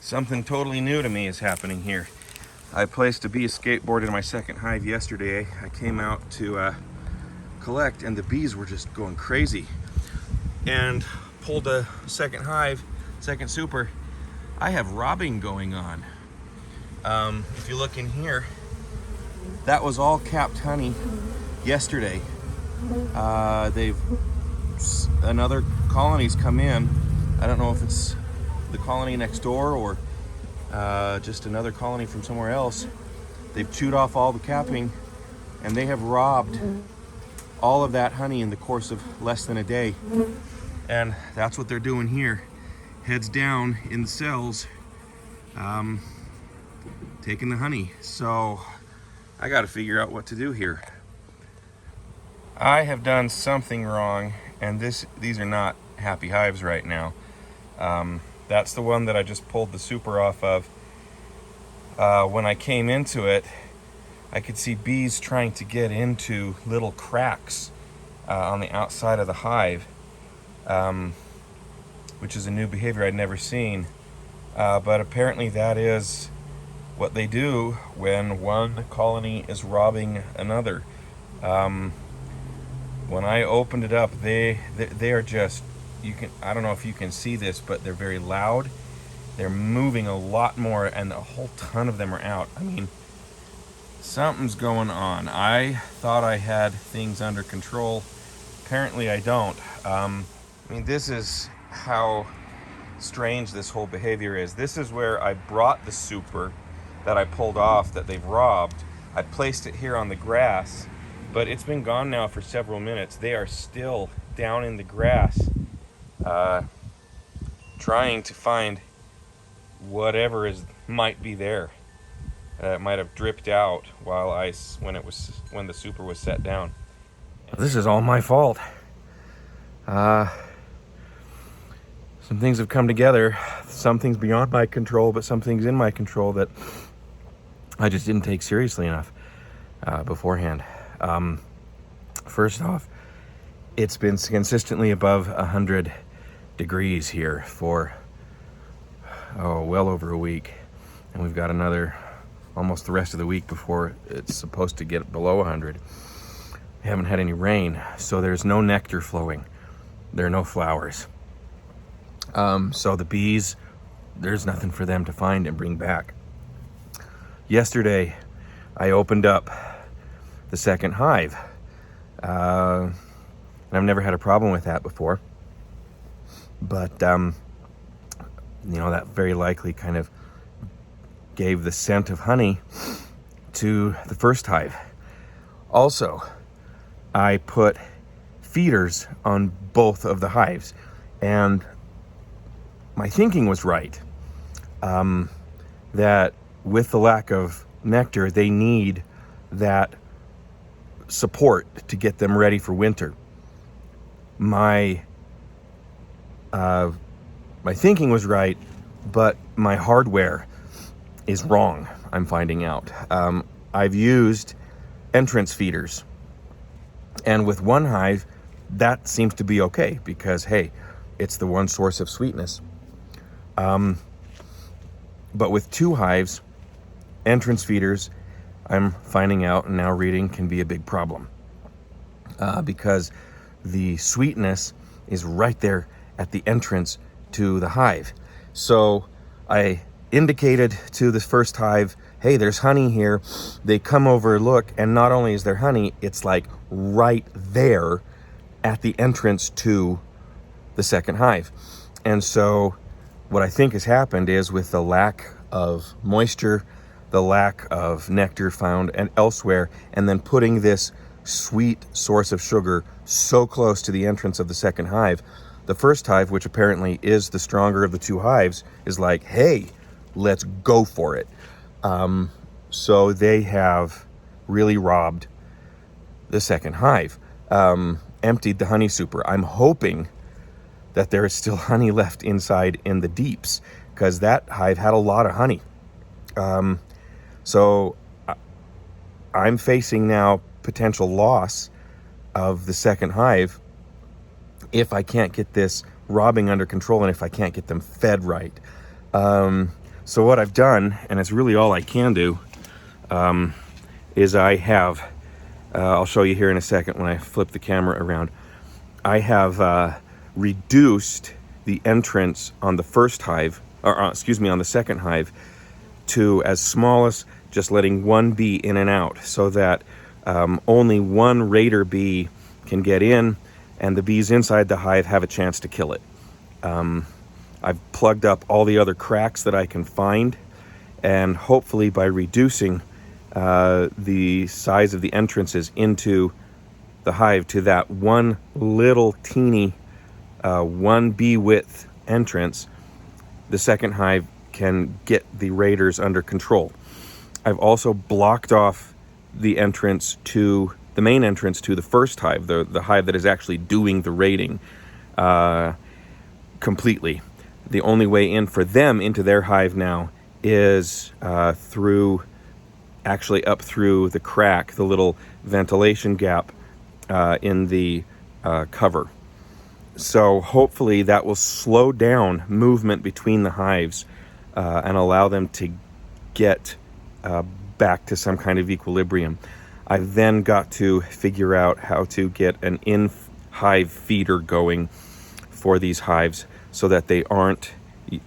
Something totally new to me is happening here. I placed a bee skateboard in my second hive yesterday. I came out to collect and the bees were just going crazy. And pulled a second hive, second super. I have robbing going on. If you look in here, that was all capped honey yesterday. Another colony's come in. I don't know if it's the colony next door or just another colony from somewhere else. They've chewed off all the capping and they have robbed all of that honey in the course of less than a day. And that's what they're doing here. Heads down in the cells, taking the honey. So I got to figure out what to do here. I have done something wrong, and these are not happy hives right now. That's the one that I just pulled the super off of. When I came into it, I could see bees trying to get into little cracks on the outside of the hive, which is a new behavior I'd never seen. But apparently that is what they do when one colony is robbing another. When I opened it up, they are just, I don't know if you can see this, but they're very loud. They're moving a lot more, and a whole ton of them are out. I mean, something's going on. I thought I had things under control. Apparently I don't. I mean, this is how strange this whole behavior is. This is where I brought the super that I pulled off that they've robbed. I placed it here on the grass, but it's been gone now for several minutes. They are still down in the grass, trying to find whatever might be there. It might have dripped out when the super was set down. This is all my fault. Some things have come together. Some things beyond my control, but some things in my control that I just didn't take seriously enough beforehand. First off, it's been consistently above 100 degrees here for well over a week, and we've got almost the rest of the week before it's supposed to get below 100. We haven't had any rain, so there's no nectar flowing. There are no flowers. So the bees, there's nothing for them to find and bring back. Yesterday, I opened up the second hive. And I've never had a problem with that before. But, that very likely kind of gave the scent of honey to the first hive. Also, I put feeders on both of the hives, and my thinking was right, that with the lack of nectar, they need that support to get them ready for winter. My thinking was right, but my hardware is wrong, I'm finding out. I've used entrance feeders, and with one hive, that seems to be okay because, hey, it's the one source of sweetness. But with two hives, entrance feeders, I'm finding out and now reading, can be a big problem because the sweetness is right there at the entrance to the hive. So I indicated to the first hive, hey, there's honey here. They come over, look, and not only is there honey, it's like right there at the entrance to the second hive. And so what I think has happened is, with the lack of moisture, the lack of nectar found and elsewhere, and then putting this sweet source of sugar so close to the entrance of the second hive, the first hive, which apparently is the stronger of the two hives, is like, hey, let's go for it. So they have really robbed the second hive, emptied the honey super. I'm hoping that there is still honey left inside in the deeps, because that hive had a lot of honey. So I'm facing now potential loss of the second hive if I can't get this robbing under control and if I can't get them fed right. So what I've done, and it's really all I can do, is I have, I'll show you here in a second when I flip the camera around, I have reduced the entrance on the first hive, or excuse me, on the second hive, to as small as just letting one bee in and out, so that only one raider bee can get in, and the bees inside the hive have a chance to kill it. I've plugged up all the other cracks that I can find, and hopefully by reducing the size of the entrances into the hive to that one little teeny 1 bee width entrance, the second hive can get the raiders under control. I've also blocked off the entrance to the main entrance to the first hive, the hive that is actually doing the raiding, completely. The only way in for them into their hive now is through, actually up through the crack, the little ventilation gap in the cover. So hopefully that will slow down movement between the hives and allow them to get back to some kind of equilibrium. I've then got to figure out how to get an in-hive feeder going for these hives so that they aren't,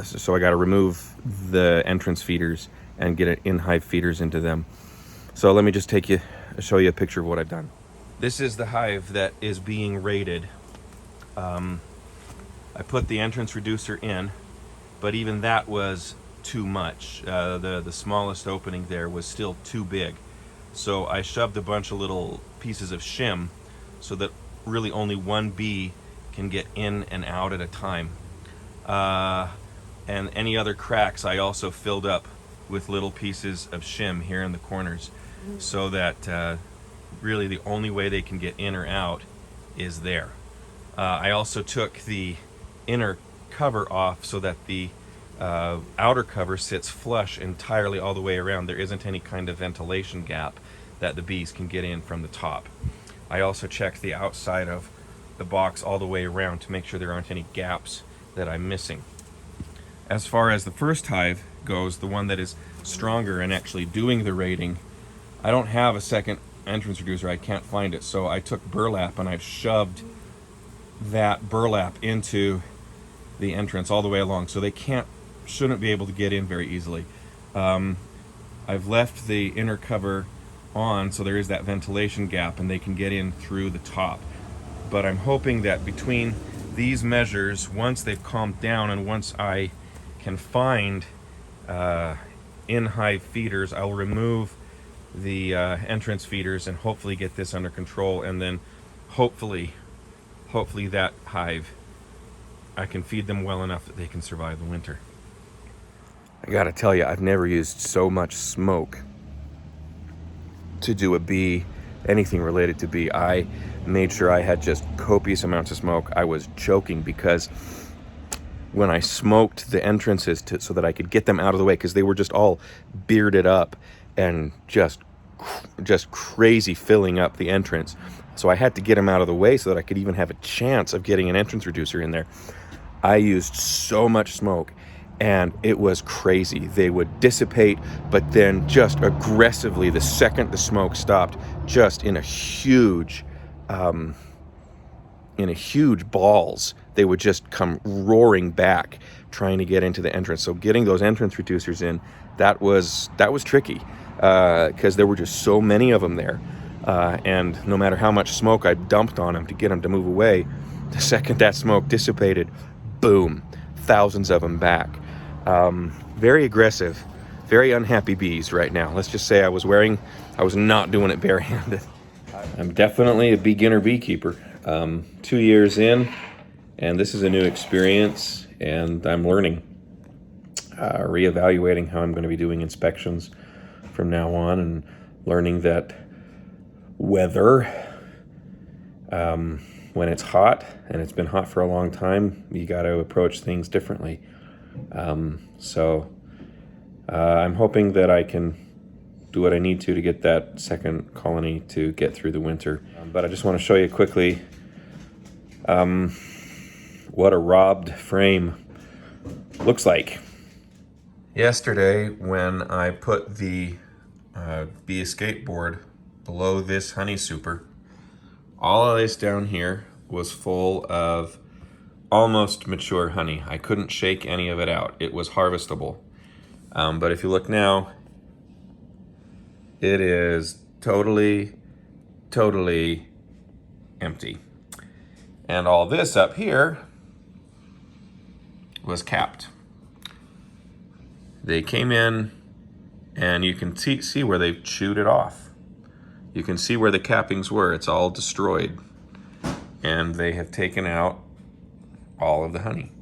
so I got to remove the entrance feeders and get in-hive feeders into them. So let me just show you a picture of what I've done. This is the hive that is being raided. I put the entrance reducer in, but even that was too much. The smallest opening there was still too big. So I shoved a bunch of little pieces of shim so that really only one bee can get in and out at a time. And any other cracks I also filled up with little pieces of shim here in the corners, so that really the only way they can get in or out is there. I also took the inner cover off so that the outer cover sits flush entirely all the way around. There isn't any kind of ventilation gap that the bees can get in from the top. I also checked the outside of the box all the way around to make sure there aren't any gaps that I'm missing. As far as the first hive goes, the one that is stronger and actually doing the raiding, I don't have a second entrance reducer. I can't find it, so I took burlap and I've shoved that burlap into the entrance all the way along, so they shouldn't be able to get in very easily. I've left the inner cover on so there is that ventilation gap and they can get in through the top. But I'm hoping that between these measures, once they've calmed down and once I can find in-hive feeders, I'll remove the entrance feeders and hopefully get this under control, and then hopefully that hive, I can feed them well enough that they can survive the winter. I gotta tell you, I've never used so much smoke to do a bee, anything related to bee. I made sure I had just copious amounts of smoke. I was choking because when I smoked the entrances so that I could get them out of the way, because they were just all bearded up and just crazy filling up the entrance. So I had to get them out of the way so that I could even have a chance of getting an entrance reducer in there. I used so much smoke and it was crazy. They would dissipate, but then just aggressively, the second the smoke stopped, just in a huge balls, they would just come roaring back, trying to get into the entrance. So getting those entrance reducers in, that was tricky, because there were just so many of them there. And no matter how much smoke I dumped on them to get them to move away, the second that smoke dissipated, boom, thousands of them back. Very aggressive, very unhappy bees right now. Let's just say I was not doing it barehanded. I'm definitely a beginner beekeeper. 2 years in, and this is a new experience, and I'm learning, reevaluating how I'm going to be doing inspections from now on, and learning that weather, when it's hot, and it's been hot for a long time, you got to approach things differently. So I'm hoping that I can do what I need to get that second colony to get through the winter. But I just want to show you quickly what a robbed frame looks like. Yesterday, when I put the bee escape board below this honey super, all of this down here was full of almost mature honey. I couldn't shake any of it out. It was harvestable. But if you look now, it is totally empty. And all this up here was capped. They came in, and you can see where they've chewed it off. You can see where the cappings were. It's all destroyed. And they have taken out all of the honey.